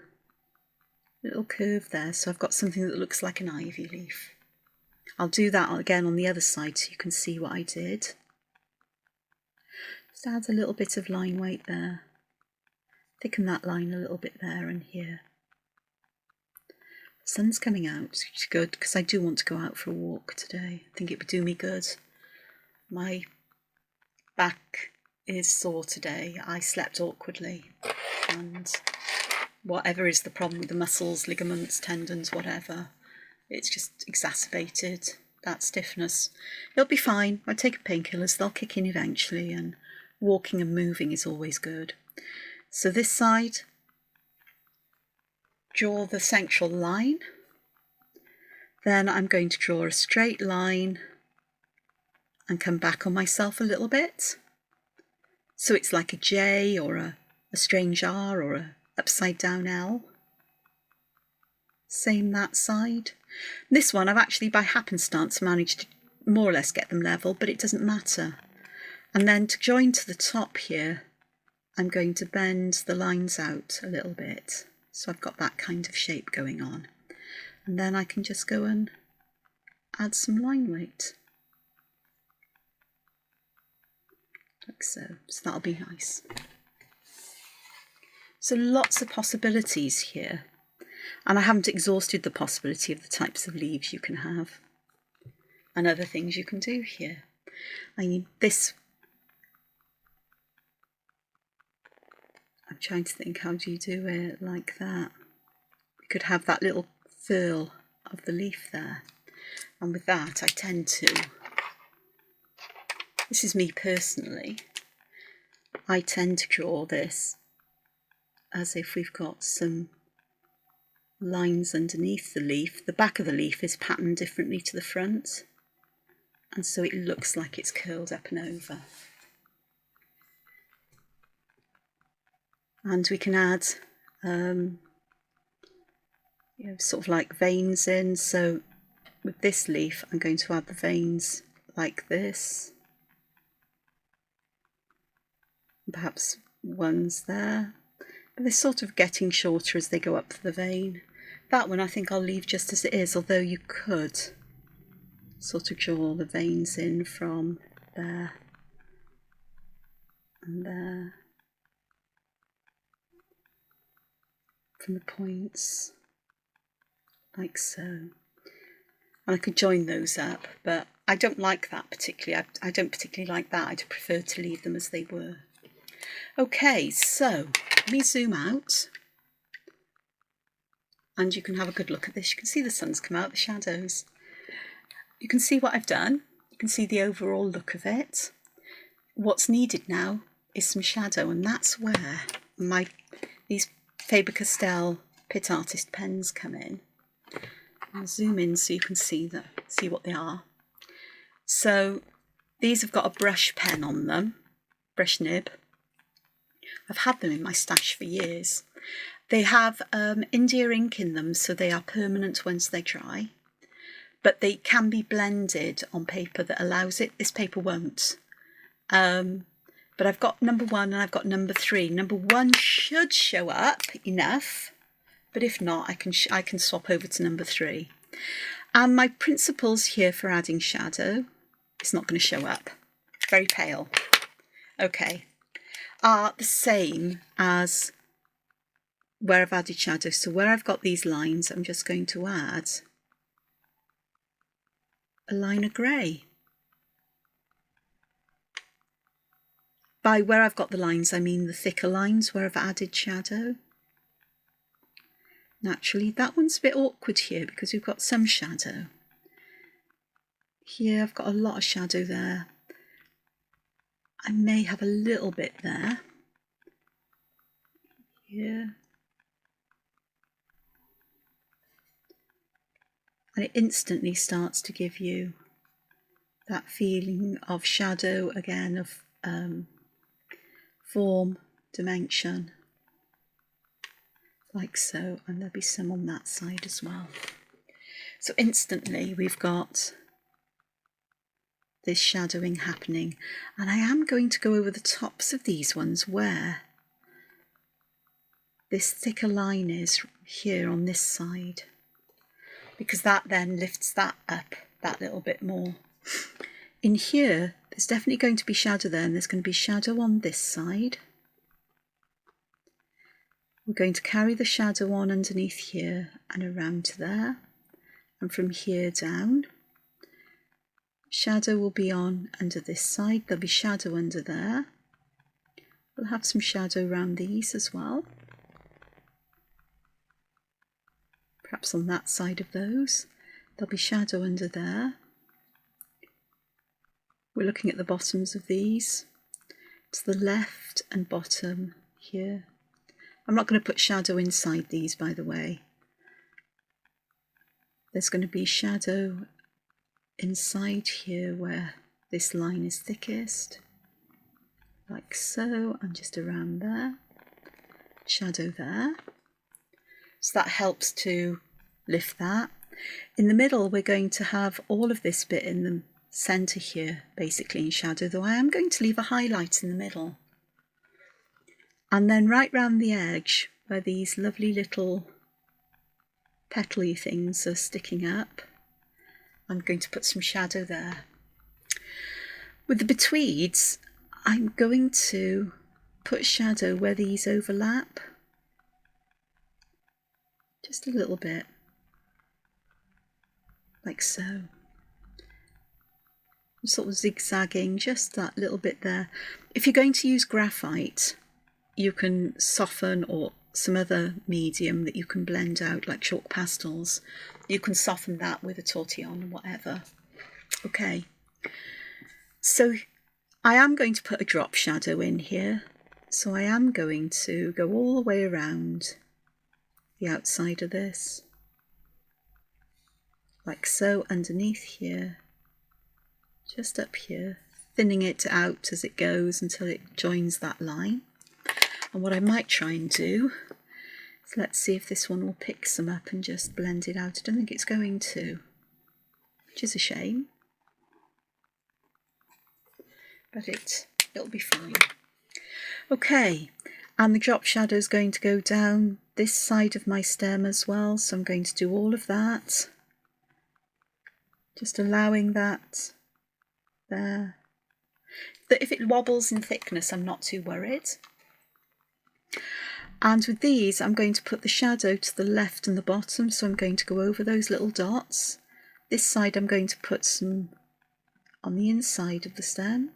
a little curve there, so I've got something that looks like an ivy leaf. I'll do that again on the other side so you can see what I did. Just add a little bit of line weight there. Thicken that line a little bit there and here. The sun's coming out, which is good because I do want to go out for a walk today. I think it would do me good. My back is sore today. I slept awkwardly, and whatever is the problem with the muscles, ligaments, tendons, whatever, it's just exacerbated that stiffness. It'll be fine. I take painkillers, they'll kick in eventually, and walking and moving is always good. So this side, draw the central line. Then I'm going to draw a straight line and come back on myself a little bit. So it's like a J or a strange R or a upside down L. Same that side. This one I've actually by happenstance managed to more or less get them level, but it doesn't matter. And then to join to the top here, I'm going to bend the lines out a little bit. So I've got that kind of shape going on. And then I can just go and add some line weight. Like so. So that'll be nice. So lots of possibilities here. And I haven't exhausted the possibility of the types of leaves you can have and other things you can do here. I need this. I'm trying to think, how do you do it like that? We could have that little furl of the leaf there. And with that, I tend to, this is me personally, I tend to draw this as if we've got some lines underneath the leaf. The back of the leaf is patterned differently to the front, and so it looks like it's curled up and over. And we can add sort of like veins in. So with this leaf I'm going to add the veins like this, perhaps one's there, but they're sort of getting shorter as they go up the vein. That one I think I'll leave just as it is, although you could sort of draw the veins in from there and there, from the points. like so. And I could join those up, but I don't like that particularly. I don't particularly like that. I'd prefer to leave them as they were. Okay, so let me zoom out. And you can have a good look at this. You can see the sun's come out, the shadows. You can see what I've done. You can see the overall look of it. What's needed now is some shadow, and that's where these Faber-Castell Pit Artist pens come in. I'll zoom in so you can see what they are. So these have got a brush pen on them, brush nib. I've had them in my stash for years. They have India ink in them, so they are permanent once they dry, but they can be blended on paper that allows it. This paper won't. But I've got number 1 and I've got number 3. Number 1 should show up enough, but if not, I can swap over to number 3. And my principles here for adding shadow, it's not going to show up. Very pale. Okay. Are the same as where I've added shadow. So where I've got these lines, I'm just going to add a line of grey. By where I've got the lines, I mean the thicker lines where I've added shadow. Naturally, that one's a bit awkward here because we've got some shadow. Here I've got a lot of shadow there. I may have a little bit there. Here. And it instantly starts to give you that feeling of shadow again, of form, dimension, like so, and there'll be some on that side as well. So instantly we've got this shadowing happening, and I am going to go over the tops of these ones where this thicker line is here on this side, because that then lifts that up that little bit more. In here, there's definitely going to be shadow there, and there's going to be shadow on this side. We're going to carry the shadow on underneath here and around to there, and from here down. Shadow will be on under this side, there'll be shadow under there. We'll have some shadow around these as well. Perhaps on that side of those. There'll be shadow under there. We're looking at the bottoms of these, to the left and bottom here. I'm not going to put shadow inside these, by the way. There's going to be shadow inside here where this line is thickest, like so, and just around there. Shadow there. So that helps to lift that. In the middle, we're going to have all of this bit in the centre here, basically in shadow, though I am going to leave a highlight in the middle. And then right round the edge, where these lovely little petal-y things are sticking up, I'm going to put some shadow there. With the betweeds, I'm going to put shadow where these overlap. Just a little bit, like so. I'm sort of zigzagging just that little bit there. If you're going to use graphite, you can soften, or some other medium that you can blend out, like chalk pastels. You can soften that with a tortillon or whatever. Okay, so I am going to put a drop shadow in here. So I am going to go all the way around the outside of this, like so, underneath here, just up here, thinning it out as it goes until it joins that line. And what I might try and do is, let's see if this one will pick some up and just blend it out. I don't think it's going to, which is a shame, but it'll be fine. Okay, and the drop shadow is going to go down this side of my stem as well, so I'm going to do all of that, just allowing that there. That if it wobbles in thickness, I'm not too worried. And with these, I'm going to put the shadow to the left and the bottom, so I'm going to go over those little dots. This side I'm going to put some on the inside of the stem,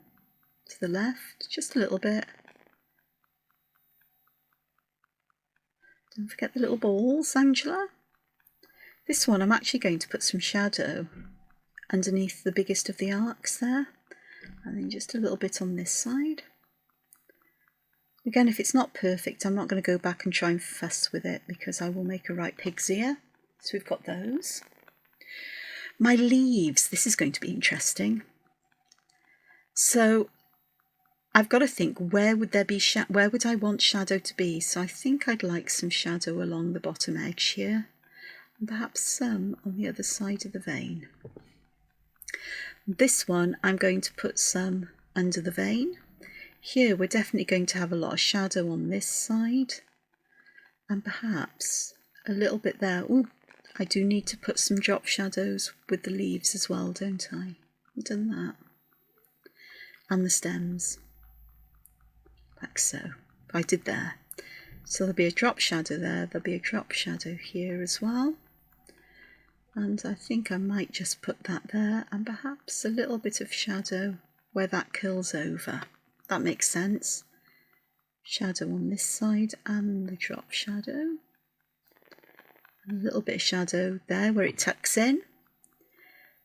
to the left, just a little bit. Don't forget the little balls, Angela. This one I'm actually going to put some shadow underneath the biggest of the arcs there, and then just a little bit on this side. Again, if it's not perfect, I'm not going to go back and try and fuss with it, because I will make a right pig's ear. So we've got those. My leaves, this is going to be interesting. So I've got to think, where would I want shadow to be? So I think I'd like some shadow along the bottom edge here, and perhaps some on the other side of the vein. This one I'm going to put some under the vein. Here we're definitely going to have a lot of shadow on this side, and perhaps a little bit there. Ooh, I do need to put some drop shadows with the leaves as well, don't I? I've done that. And the stems, like so. I did there. So there'll be a drop shadow there, there'll be a drop shadow here as well. And I think I might just put that there, and perhaps a little bit of shadow where that curls over. That makes sense. Shadow on this side and the drop shadow. A little bit of shadow there where it tucks in.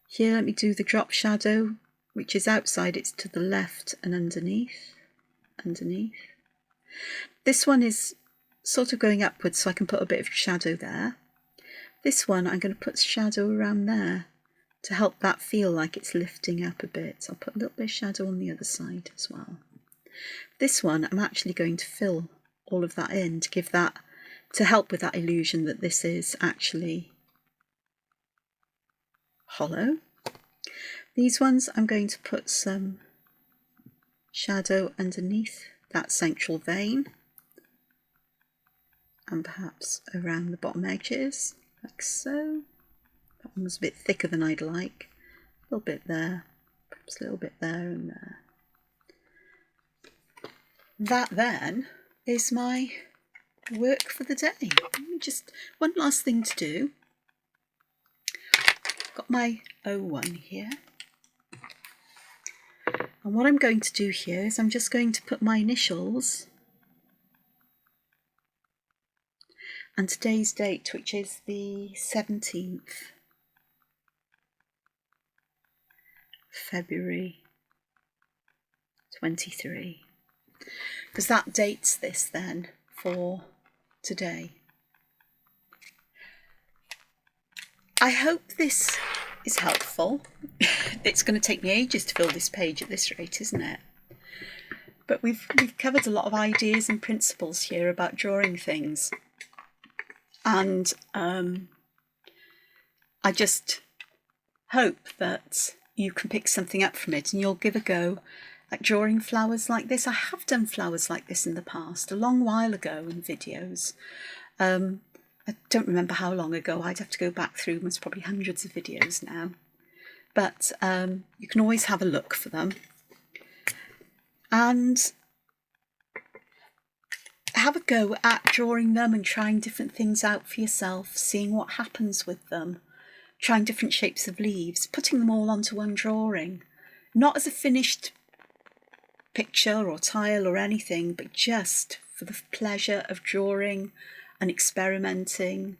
Here, let me do the drop shadow, which is outside, it's to the left and underneath. This one is sort of going upwards, so I can put a bit of shadow there. This one, I'm going to put shadow around there to help that feel like it's lifting up a bit. I'll put a little bit of shadow on the other side as well. This one, I'm actually going to fill all of that in to help with that illusion that this is actually hollow. These ones, I'm going to put some shadow underneath that central vein, and perhaps around the bottom edges, like so. That one was a bit thicker than I'd like. A little bit there, perhaps a little bit there and there. That then is my work for the day. Just one last thing to do. Got my O1 here. And what I'm going to do here is I'm just going to put my initials and today's date, which is the 17th February 23. Because that dates this then for today. I hope this is helpful. It's going to take me ages to fill this page at this rate, isn't it? But we've covered a lot of ideas and principles here about drawing things. And I just hope that you can pick something up from it and you'll give a go at drawing flowers like this. I have done flowers like this in the past, a long while ago in videos. I don't remember how long ago. I'd have to go back through, there's probably hundreds of videos now. But you can always have a look for them. And have a go at drawing them and trying different things out for yourself, seeing what happens with them, trying different shapes of leaves, putting them all onto one drawing. Not as a finished picture or tile or anything, but just for the pleasure of drawing and experimenting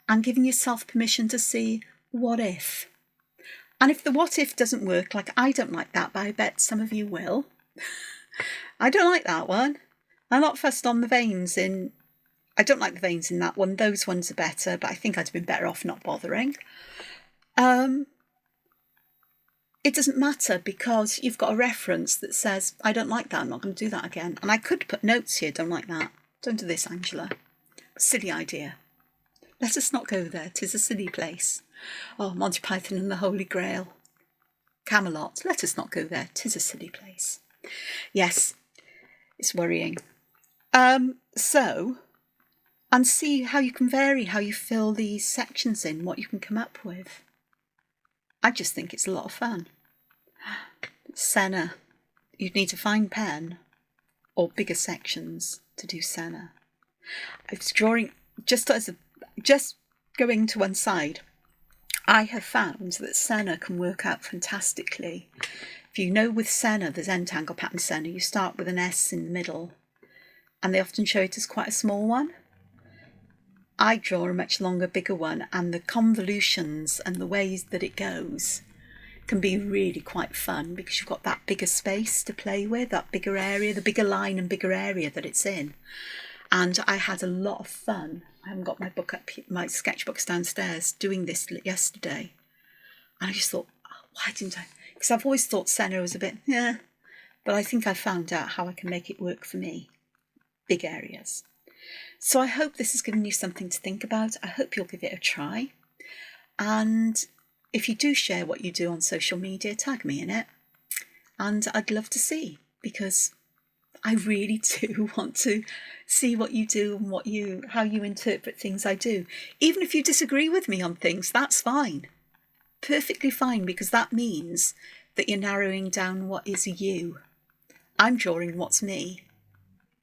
and giving yourself permission to see what if. And if the what if doesn't work, like I don't like that, but I bet some of you will. I don't like that one. I'm not fussed on the veins in, I don't like the veins in that one. Those ones are better, but I think I'd have been better off not bothering. It doesn't matter because you've got a reference that says, I don't like that, I'm not going to do that again. And I could put notes here, don't like that. Don't do this, Angela. Silly idea. Let us not go there, 'tis a silly place. Oh, Monty Python and the Holy Grail. Camelot, let us not go there, 'tis a silly place. Yes, it's worrying. And see how you can vary, how you fill these sections in, what you can come up with. I just think it's a lot of fun. Senna. You'd need a fine pen or bigger sections to do Senna. I was drawing just going to one side. I have found that senna can work out fantastically. If you know with senna, the Zentangle pattern senna, you start with an S in the middle, and they often show it as quite a small one. I draw a much longer, bigger one, and the convolutions and the ways that it goes can be really quite fun because you've got that bigger space to play with, that bigger area, the bigger line and bigger area that it's in. And I had a lot of fun. I haven't got my book up, my sketchbooks downstairs, doing this yesterday. And I just thought, oh, why didn't I? Because I've always thought senna was a bit, yeah, but I think I found out how I can make it work for me. Big areas. So I hope this has given you something to think about. I hope you'll give it a try. And if you do share what you do on social media, tag me in it. And I'd love to see, because I really do want to see what you do and how you interpret things I do. Even if you disagree with me on things, that's fine. Perfectly fine, because that means that you're narrowing down what is you. I'm drawing what's me.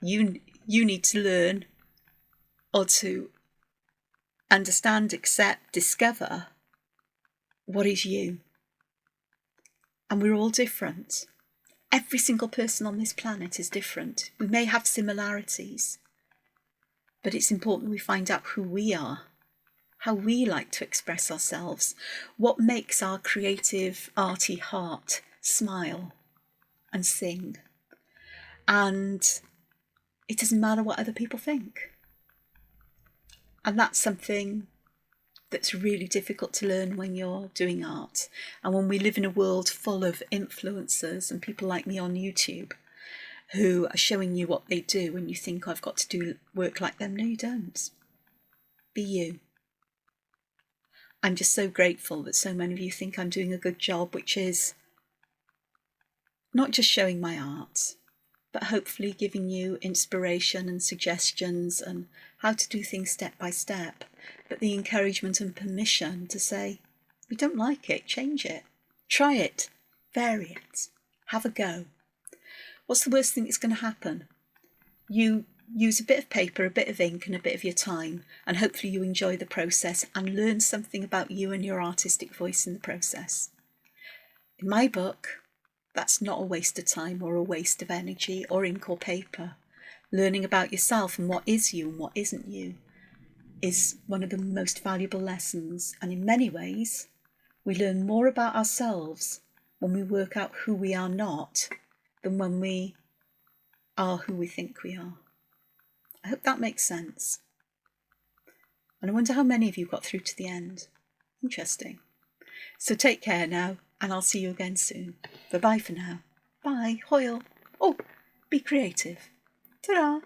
You need to learn or to understand, accept, discover what is you. And we're all different. Every single person on this planet is different. We may have similarities, but it's important we find out who we are, how we like to express ourselves, what makes our creative, arty heart smile and sing. And it doesn't matter what other people think. And that's something that's really difficult to learn when you're doing art. And when we live in a world full of influencers and people like me on YouTube who are showing you what they do, and you think, I've got to do work like them. No, you don't. Be you. I'm just so grateful that so many of you think I'm doing a good job, which is not just showing my art, but hopefully giving you inspiration and suggestions and how to do things step by step, but the encouragement and permission to say, we don't like it, change it, try it, vary it, have a go. What's the worst thing that's going to happen? You use a bit of paper, a bit of ink and a bit of your time, and hopefully you enjoy the process and learn something about you and your artistic voice in the process. In my book, that's not a waste of time or a waste of energy or ink or paper. Learning about yourself and what is you and what isn't you is one of the most valuable lessons. And in many ways, we learn more about ourselves when we work out who we are not than when we are who we think we are. I hope that makes sense. And I wonder how many of you got through to the end. Interesting. So take care now, and I'll see you again soon. Bye-bye for now. Bye. Hoyle. Oh, be creative. Ta-da.